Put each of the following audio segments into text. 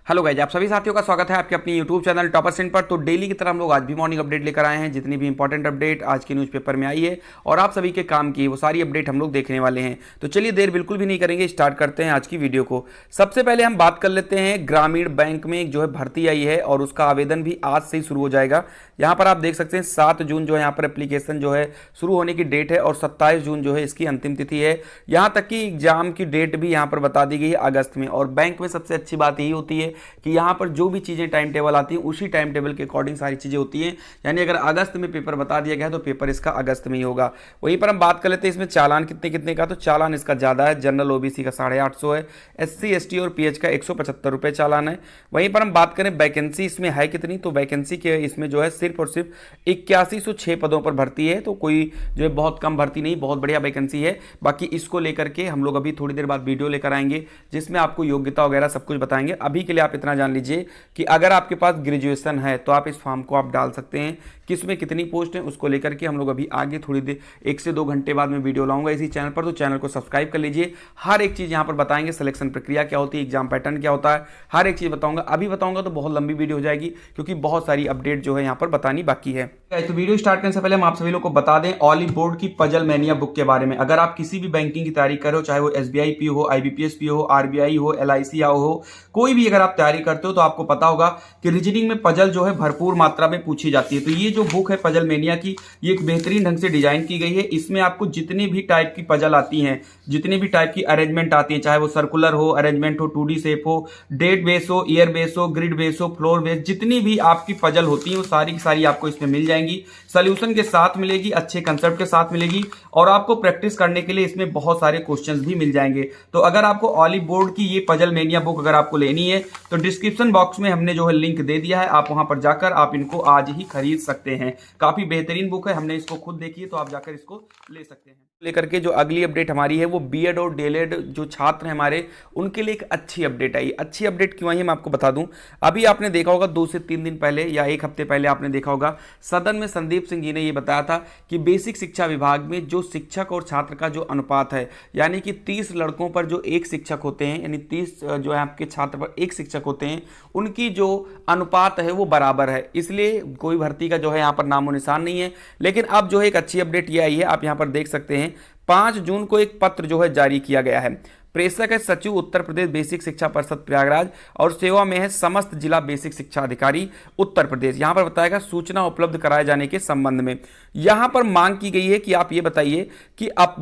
Hello guys, आप सभी साथियों का स्वागत है आपके अपनी यूट्यूब चैनल टॉपर सेंट पर। तो डेली की तरह हम लोग आज भी मॉर्निंग अपडेट लेकर आए हैं। जितनी भी इंपॉर्टेंट अपडेट आज के न्यूज़पेपर में आई है और आप सभी के काम की वो सारी अपडेट हम लोग देखने वाले हैं। तो चलिए देर बिल्कुल भी नहीं करेंगे, स्टार्ट करते हैं आज की वीडियो को। सबसे पहले हम बात कर लेते हैं ग्रामीण बैंक में जो है भर्ती आई है और उसका आवेदन भी आज से ही शुरू हो जाएगा। यहाँ पर आप देख सकते हैं 7 जून जो है यहाँ पर एप्लीकेशन जो है शुरू होने की डेट है और 27 जून जो है इसकी अंतिम तिथि है। यहाँ तक कि एग्जाम की डेट भी यहाँ पर बता दी गई है अगस्त में। और बैंक में सबसे अच्छी बात यही होती है कि यहाँ पर जो भी चीज़ें टाइम टेबल आती हैं उसी टाइम टेबल के अकॉर्डिंग सारी चीज़ें होती हैं। यानी अगर अगस्त में पेपर बता दिया गया है तो पेपर इसका अगस्त में ही होगा। वहीं पर हम बात कर लेते हैं इसमें चालान कितने कितने का। तो चालान इसका ज़्यादा है, जनरल ओबीसी का 850 है, SC ST और PH का 175 रुपये चालान है। वहीं पर हम बात करें वैकेंसी इसमें है कितनी, तो वैकेंसी के इसमें जो है सिर्फ और सिर्फ 8106 पदों पर भर्ती है। तो कोई जो है बहुत कम भर्ती नहीं, बहुत बढ़िया वैकेंसी है। बाकी इसको लेकर के हम लोग अभी थोड़ी देर बाद वीडियो लेकर आएंगे जिसमें आपको योग्यता वगैरह सब कुछ बताएंगे। अभी के लिए आप इतना जान लीजिए कि अगर आपके पास ग्रेजुएशन है तो आप इस फॉर्म को आप डाल सकते हैं। किसमें कितनी पोस्ट है उसको लेकर के हम लोग अभी आगे थोड़ी देर 1 से 2 घंटे बाद में वीडियो लाऊंगा इसी चैनल पर। तो चैनल को सब्सक्राइब कर लीजिए। हर एक चीज़ यहाँ पर बताएंगे, सिलेक्शन प्रक्रिया क्या होती है, एग्जाम पैटर्न क्या होता है, हर एक चीज़ बताऊंगा। अभी बताऊंगा तो बहुत लंबी वीडियो हो जाएगी क्योंकि बहुत सारी अपडेट जो है यहाँ पर बतानी बाकी है। तो वीडियो स्टार्ट करने से पहले हम आप सभी लोग को बता दें ऑली बोर्ड की पजल मैनिया बुक के बारे में। अगर आप किसी भी बैंकिंग की तैयारी कर रहे हो, चाहे वो SBI PO हो, IBPS PO हो, RBI हो, LIC हो, कोई भी अगर आप तैयारी करते हो तो आपको पता होगा कि रीजनिंग में पजल जो है भरपूर मात्रा में पूछी जाती है। तो ये जो बुक है पजल मैनिया की, ये एक बेहतरीन ढंग से डिजाइन की गई है। इसमें आपको जितनी भी टाइप की पजल आती हैं, जितनी भी टाइप की अरेंजमेंट आती है, चाहे वो सर्कुलर हो, अरेंजमेंट हो, 2D शेप हो, डेट बेस हो, ईयर बेस हो, ग्रिड बेस हो, फ्लोर बेस, जितनी भी आपकी पजल होती है वो सारी की सारी आपको इसमें मिल जाएंगी। सोल्यूशन के साथ मिलेगी, अच्छे कंसेप्ट के साथ मिलेगी और आपको प्रैक्टिस करने के लिए इसमें बहुत सारे क्वेश्चंस भी मिल जाएंगे। तो अगर आपको ऑली बोर्ड की ये पजल मैनिया बुक अगर आपको लेनी है तो डिस्क्रिप्शन बॉक्स में हमने जो है लिंक दे दिया है, आप वहां पर जाकर आप इनको आज ही खरीद सकते हैं। काफी बेहतरीन बुक है, हमने इसको खुद देखी है, तो आप जाकर इसको ले सकते हैं। लेकर के जो अगली अपडेट हमारी है वो बीएड और डीएलएड जो छात्र हैं हमारे, उनके लिए एक अच्छी अपडेट आई। अच्छी अपडेट क्यों आई है मैं आपको बता दूं। अभी आपने देखा होगा 2 से 3 दिन पहले या 1 हफ्ते पहले आपने देखा होगा सदन में संदीप सिंह जी ने ये बताया था कि बेसिक शिक्षा विभाग में जो शिक्षक और छात्र का जो अनुपात है, यानी कि 30 लड़कों पर जो 1 शिक्षक होते हैं, यानी 30 जो है आपके छात्र पर 1 शिक्षक होते हैं, उनकी जो अनुपात है वो बराबर है। इसलिए कोई भर्ती का जो है यहाँ पर नामो निशान नहीं है। लेकिन अब जो है एक अच्छी अपडेट ये आई है, आप यहाँ पर देख सकते हैं 5 जून को एक पत्र जो है जारी किया गया है। प्रेषक है सचिव उत्तर प्रदेश बेसिक शिक्षा परिषद प्रयागराज और सेवा में है समस्त जिला बेसिक शिक्षा अधिकारी उत्तर प्रदेश। यहां पर बताया गया सूचना उपलब्ध कराए जाने के संबंध में। यहां पर मांग की गई है कि आप ये बताइए कि अब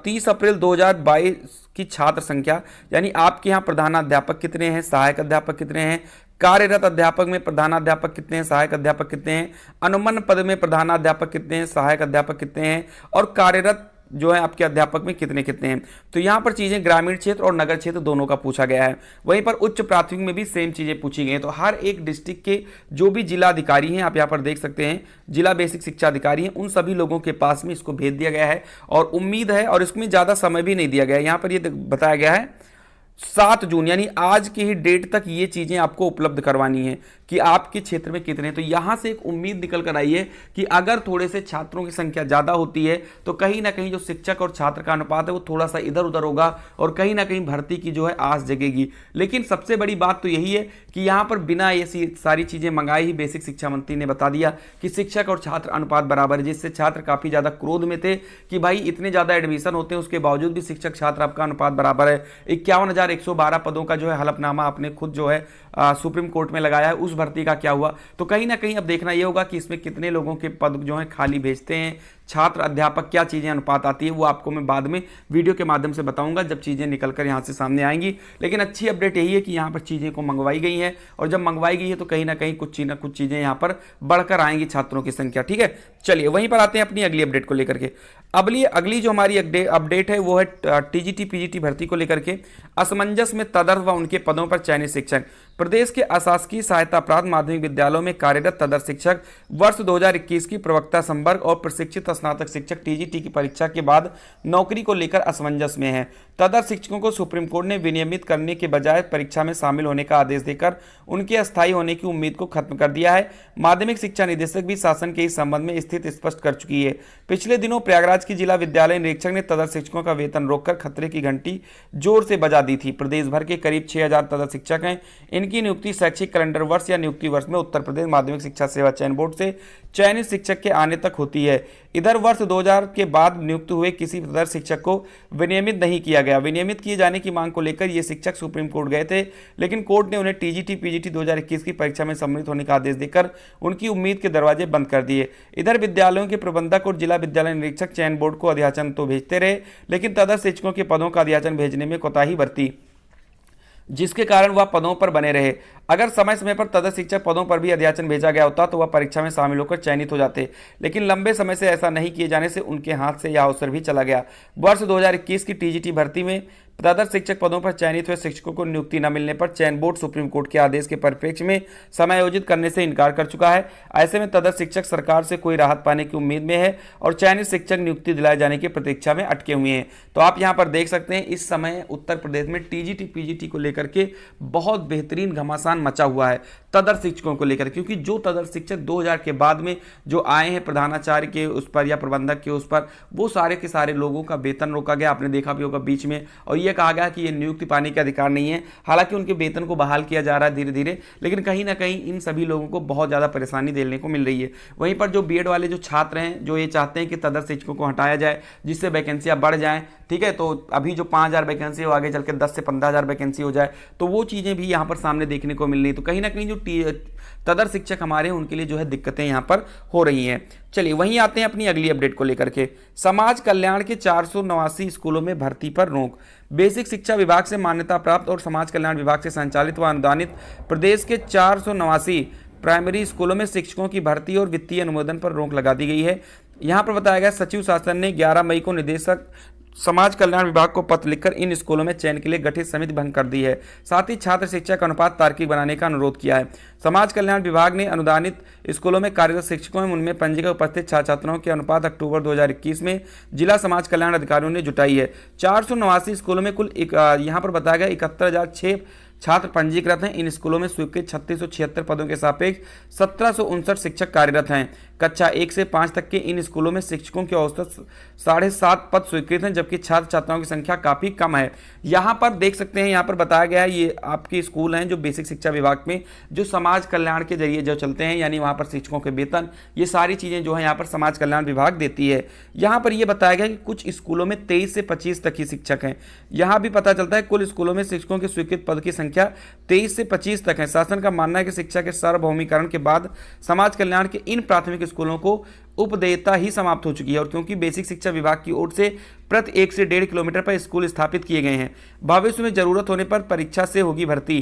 30 अप्रैल 2022 की छात्र संख्या, यानी आपके यहाँ प्रधानाध्यापक कितने हैं, सहायक अध्यापक कितने हैं, कार्यरत अध्यापक में प्रधानाध्यापक कितने हैं, सहायक अध्यापक कितने हैं, अनुमन पद में प्रधानाध्यापक कितने हैं, सहायक अध्यापक कितने हैं और कार्यरत जो है आपके अध्यापक में कितने कितने हैं। तो यहाँ पर चीज़ें ग्रामीण क्षेत्र और नगर क्षेत्र दोनों का पूछा गया है। वहीं पर उच्च प्राथमिक में भी सेम चीज़ें पूछी गई हैं। तो हर एक डिस्ट्रिक्ट के जो भी जिला अधिकारी हैं, आप यहाँ पर देख सकते हैं जिला बेसिक शिक्षा अधिकारी हैं, उन सभी लोगों के पास में इसको भेज दिया गया है और उम्मीद है, और इसमें ज़्यादा समय भी नहीं दिया गया है। यहाँ पर ये बताया गया है 7 जून यानी आज की ही डेट तक ये चीज़ें आपको उपलब्ध करवानी है कि आपके क्षेत्र में कितने। तो यहाँ से एक उम्मीद निकल कर आई है कि अगर थोड़े से छात्रों की संख्या ज़्यादा होती है तो कहीं ना कहीं जो शिक्षक और छात्र का अनुपात है वो थोड़ा सा इधर उधर होगा और कहीं ना कहीं भर्ती की जो है आस जगेगी। लेकिन सबसे बड़ी बात तो यही है कि यहाँ पर बिना ये सारी चीज़ें मंगाए ही बेसिक शिक्षा मंत्री ने बता दिया कि शिक्षक और छात्र अनुपात बराबर है, जिससे छात्र काफ़ी ज़्यादा क्रोध में थे कि भाई इतने ज़्यादा एडमिशन होते हैं उसके बावजूद भी शिक्षक छात्र आपका अनुपात बराबर है। 51,112 पदों का जो है हलफनामा आपने खुद जो है सुप्रीम कोर्ट में लगाया है, उस भर्ती का क्या हुआ। तो कहीं ना कहीं अब देखना ये होगा कि इसमें कितने लोगों के पद जो है खाली भेजते हैं, छात्र अध्यापक क्या चीज़ें अनुपात आती है, वो आपको मैं बाद में वीडियो के माध्यम से बताऊंगा जब चीज़ें निकलकर यहाँ से सामने आएंगी। लेकिन अच्छी अपडेट यही है कि यहाँ पर चीज़ें को मंगवाई गई हैं और जब मंगवाई गई है तो कहीं ना कहीं कुछ चीज़ें यहाँ पर बढ़कर आएंगी छात्रों की संख्या। ठीक है, चलिए वहीं पर आते हैं अपनी अगली अपडेट को लेकर के। अगली जो हमारी अपडेट है वो है TGT PGT भर्ती को लेकर के। असमंजस में तदर्थ व उनके पदों पर चयनित शिक्षक। प्रदेश के अशासकीय सहायता प्राप्त माध्यमिक विद्यालयों में कार्यरत तदर्थ शिक्षक वर्ष 2021 की प्रवक्ता संवर्ग और प्रशिक्षित स्नातक शिक्षक TGT की परीक्षा के बाद नौकरी को लेकर असमंजस में हैं। तदर्थ शिक्षकों को सुप्रीम कोर्ट ने विनियमित करने के बजाय परीक्षा में शामिल होने का आदेश देकर उनके अस्थायी होने की उम्मीद को खत्म कर दिया है। माध्यमिक शिक्षा निदेशक भी शासन के इस संबंध में स्थिति स्पष्ट कर चुकी है। पिछले दिनों प्रयागराज की जिला विद्यालय निरीक्षक ने तदर्थ शिक्षकों का वेतन रोककर खतरे की घंटी जोर से बजा दी थी। प्रदेश भर के करीब 6000 तदर्थ शिक्षक हैं। इनकी नियुक्ति शैक्षिक कैलेंडर वर्ष या नियुक्ति वर्ष में उत्तर प्रदेश माध्यमिक शिक्षा सेवा चयन बोर्ड से चयनित शिक्षक के आने तक होती है। इधर वर्ष 2000 के बाद नियुक्त हुए किसी तदर्थ शिक्षक को विनियमित नहीं किया गया। विनियमित किए जाने की मांग को लेकर ये शिक्षक सुप्रीम कोर्ट गए थे, लेकिन कोर्ट ने उन्हें टीजीटी पीजीटी 2021 की परीक्षा में सम्मिलित होने का आदेश देकर उनकी उम्मीद के दरवाजे बंद कर दिए। इधर विद्यालयों के प्रबंधक और जिला विद्यालय निरीक्षक चयन बोर्ड को अध्याचन तो भेजते रहे, लेकिन तदर्थ शिक्षकों के पदों का अध्याचन भेजने में कोताही बरती, जिसके कारण वह पदों पर बने रहे। अगर समय समय पर तदर्थ शिक्षक पदों पर भी अध्याचन भेजा गया होता तो वह परीक्षा में शामिल होकर चयनित हो जाते, लेकिन लंबे समय से ऐसा नहीं किए जाने से उनके हाथ से यह अवसर भी चला गया। वर्ष 2021 की टीजीटी भर्ती में तदर्थ शिक्षक पदों पर चयनित हुए शिक्षकों को नियुक्ति न मिलने पर चयन बोर्ड सुप्रीम कोर्ट के आदेश के परिप्रेक्ष्य में समायोजित करने से इनकार कर चुका है। ऐसे में तदर्थ शिक्षक सरकार से कोई राहत पाने की उम्मीद में है और चयनित शिक्षक नियुक्ति दिलाए जाने की प्रतीक्षा में अटके हुए हैं। तो आप यहां पर देख सकते हैं इस समय उत्तर प्रदेश में टीजीटी पीजीटी को लेकर के बहुत बेहतरीन घमासान मचा हुआ है तदर्थ शिक्षकों को लेकर, क्योंकि जो तदर्थ शिक्षक 2000 के बाद में जो आए हैं प्रधानाचार्य के उस पर या प्रबंधक के उस पर, वो सारे के सारे लोगों का वेतन रोका गया। आपने देखा भी होगा बीच में, और ये कहा गया कि ये नियुक्ति पाने के अधिकार नहीं है। हालांकि उनके वेतन को बहाल किया जा रहा है धीरे धीरे, लेकिन कहीं ना कहीं इन सभी लोगों को बहुत ज़्यादा परेशानी देखने को मिल रही है। वहीं पर जो बीएड वाले जो छात्र हैं जो ये चाहते हैं कि तदर्थ शिक्षकों को हटाया जाए जिससे वैकेंसियाँ बढ़ जाएँ, ठीक है, तो अभी जो 5000 वैकेंसी हो आगे चल के 10 से 15000 वैकेंसी हो जाए, तो वो चीज़ें भी यहाँ पर सामने देखने को मिल रही। तो कहीं ना कहीं जो तदर्थ शिक्षक हमारे हैं उनके लिए जो है दिक्कतें यहाँ पर हो रही हैं। चलिए वहीं आते हैं अपनी अगली अपडेट को लेकर के। समाज कल्याण के 489 स्कूलों में भर्ती पर रोक। बेसिक शिक्षा विभाग से मान्यता प्राप्त और समाज कल्याण विभाग से संचालित व अनुदानित प्रदेश के 489 प्राइमरी स्कूलों में शिक्षकों की भर्ती और वित्तीय अनुमोदन पर रोक लगा दी गई है। यहाँ पर बताया गया सचिव शासन ने 11 मई को निदेशक समाज कल्याण विभाग को पत्र लिखकर इन स्कूलों में चयन के लिए गठित समिति भंग कर दी है। साथ ही छात्र शिक्षा का अनुपात तार्किक बनाने का अनुरोध किया है। समाज कल्याण विभाग ने अनुदानित स्कूलों में कार्यरत शिक्षकों एवं उनमें पंजीकृत उपस्थित छात्र छात्राओं के अनुपात अक्टूबर 2021 में जिला समाज कल्याण अधिकारियों ने जुटाई है। 489 स्कूलों में कुल यहाँ पर बताया गया 71,006 छात्र पंजीकृत हैं। इन स्कूलों में स्वीकृत 3676 पदों के सापेक्ष 1759 शिक्षक कार्यरत हैं। कक्षा 1 से 5 तक के इन स्कूलों में शिक्षकों के औसत 7.5 पद स्वीकृत हैं, जबकि छात्र छात्राओं की संख्या काफ़ी कम है। यहाँ पर देख सकते हैं, यहाँ पर बताया गया है ये आपके स्कूल हैं जो बेसिक शिक्षा विभाग में जो समाज कल्याण के जरिए जो चलते हैं, यानी वहाँ पर शिक्षकों के वेतन ये सारी चीज़ें जो है यहाँ पर समाज कल्याण विभाग देती है। यहाँ पर ये बताया गया कि कुछ स्कूलों में 23 से 25 तक ही शिक्षक हैं। यहाँ भी पता चलता है कुल स्कूलों में शिक्षकों के स्वीकृत पद की संख्या 23 से 25 तक है। शासन का मानना है कि शिक्षा के सार्वभौमिकरण के बाद समाज कल्याण के इन प्राथमिक स्कूलों को उपदेयता ही समाप्त हो चुकी है, और क्योंकि बेसिक शिक्षा विभाग की ओर से प्रति 1 से 1.5 किलोमीटर पर स्कूल स्थापित किए गए हैं, भविष्य में जरूरत होने पर परीक्षा से होगी भर्ती।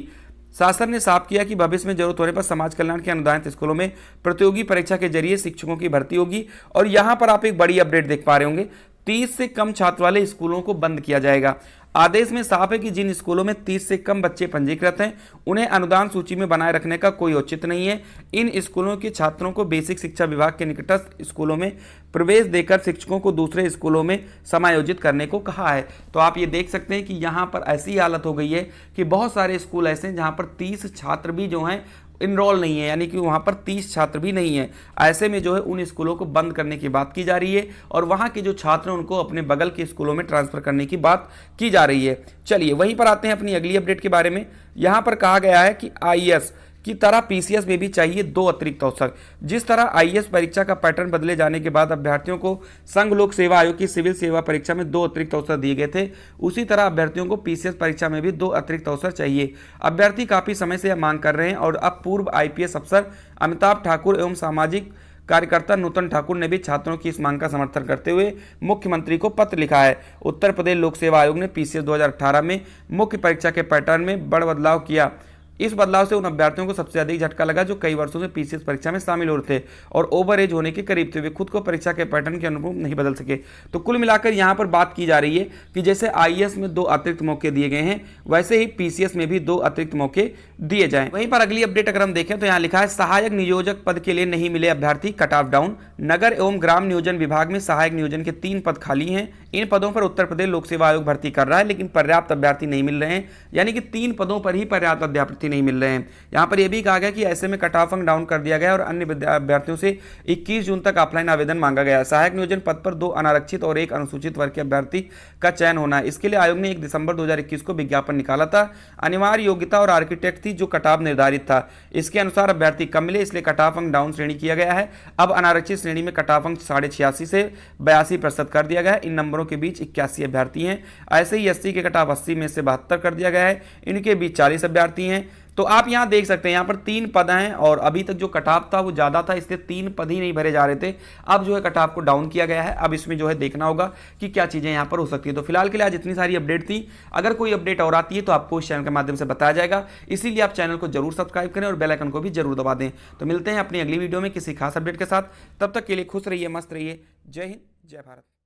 शासन ने साफ किया कि भविष्य में जरूरत होने पर समाज कल्याण के अनुदानित स्कूलों में प्रतियोगी परीक्षा के जरिए शिक्षकों की भर्ती होगी। और यहाँ पर आप एक बड़ी अपडेट देख पा रहे होंगे, 30 से कम छात्र वाले स्कूलों को बंद किया जाएगा। आदेश में साफ है कि जिन स्कूलों में 30 से कम बच्चे पंजीकृत हैं उन्हें अनुदान सूची में बनाए रखने का कोई औचित्य नहीं है। इन स्कूलों के छात्रों को बेसिक शिक्षा विभाग के निकटस्थ स्कूलों में प्रवेश देकर शिक्षकों को दूसरे स्कूलों में समायोजित करने को कहा है। तो आप ये देख सकते हैं कि यहाँ पर ऐसी हालत हो गई है कि बहुत सारे स्कूल ऐसे हैं जहाँ पर 30 छात्र भी जो हैं इनरोल नहीं है, यानी कि वहाँ पर 30 छात्र भी नहीं है। ऐसे में जो है उन स्कूलों को बंद करने की बात की जा रही है और वहाँ के जो छात्र हैं उनको अपने बगल के स्कूलों में ट्रांसफ़र करने की बात की जा रही है। चलिए वहीं पर आते हैं अपनी अगली अपडेट के बारे में। यहाँ पर कहा गया है कि आईएएस की तरह पीसीएस में भी चाहिए 2 अतिरिक्त अवसर। जिस तरह आईएएस परीक्षा का पैटर्न बदले जाने के बाद अभ्यर्थियों को संघ लोक सेवा आयोग की सिविल सेवा परीक्षा में 2 अतिरिक्त अवसर दिए गए थे, उसी तरह अभ्यर्थियों को पीसीएस परीक्षा में भी 2 अतिरिक्त अवसर चाहिए। अभ्यर्थी काफ़ी समय से यह मांग कर रहे हैं और अब पूर्व आईपीएस अफसर अमिताभ ठाकुर एवं सामाजिक कार्यकर्ता नूतन ठाकुर ने भी छात्रों की इस मांग का समर्थन करते हुए मुख्यमंत्री को पत्र लिखा है। उत्तर प्रदेश लोक सेवा आयोग ने पीसीएस 2018 में मुख्य परीक्षा के पैटर्न में बड़ा बदलाव किया। इस बदलाव से उन अभ्यर्थियों को सबसे अधिक झटका लगा जो कई वर्षों से पीसीएस परीक्षा में शामिल हो रहे थे और ओवर एज होने के करीब थे। वे खुद को परीक्षा के पैटर्न के अनुरूप नहीं बदल सके। तो कुल मिलाकर यहाँ पर बात की जा रही है कि जैसे आईएएस में 2 अतिरिक्त मौके दिए गए हैं, वैसे ही पीसीएस में भी 2 अतिरिक्त मौके दिए जाएं। वहीं पर अगली अपडेट अगर हम देखें तो यहाँ लिखा है सहायक नियोजक पद के लिए नहीं मिले अभ्यर्थी, कट ऑफ डाउन। नगर एवं ग्राम नियोजन विभाग में सहायक नियोजन के 3 पद खाली हैं। इन पदों पर उत्तर प्रदेश लोक सेवा आयोग भर्ती कर रहा है, लेकिन पर्याप्त अभ्यर्थी नहीं मिल रहे हैं, यानी कि 3 पदों पर ही पर्याप्त अभ्यर्थी नहीं मिल रहे हैं। यहाँ पर यह भी कहा गया कि ऐसे में कट ऑफ अंक डाउन कर दिया गया और अन्य अभ्यर्थियों से 21 जून तक ऑफलाइन आवेदन मांगा गया। सहायक नियोजन पद पर 2 अनारक्षित और 1 अनुसूचित वर्ग के अभ्यर्थी का चयन होना है। इसके लिए आयोग ने 1 दिसंबर 2021 को विज्ञापन निकाला था। अनिवार्य योग्यता और आर्किटेक्ट थी जो कट ऑफ निर्धारित था। इसके अनुसार अभ्यर्थी कम मिले, इसलिए कट ऑफ अंक डाउन श्रेणी किया गया है। अब अनारक्षित श्रेणी में कट ऑफ अंक 86.5 से 82% कर दिया गया है। इन नंबरों के बीच 81 अभ्यर्थी हैं। ऐसे ही एससी के कट ऑफ 80 में से 72 कर दिया गया है। इनके बीच 40 अभ्यर्थी हैं। तो आप यहां देख सकते हैं, यहां पर 3 पद हैं और अभी तक जो कट ऑफ था वो ज्यादा था, इसलिए 3 पद ही नहीं भरे जा रहे थे। अब जो है कट ऑफ को डाउन किया गया है। अब इसमें जो है देखना होगा कि क्या चीजें यहां पर हो सकती है। तो फिलहाल के लिए आज इतनी सारी अपडेट थी। अगर कोई अपडेट और आती है तो आपको इस चैनल के माध्यम से बताया जाएगा, इसीलिए आप चैनल को जरूर सब्सक्राइब करें और बेल आइकन को भी जरूर दबा दें। तो मिलते हैं अपनी अगली वीडियो में किसी खास अपडेट के साथ। तब तक के लिए खुश रहिए, मस्त रहिए। जय हिंद, जय भारत।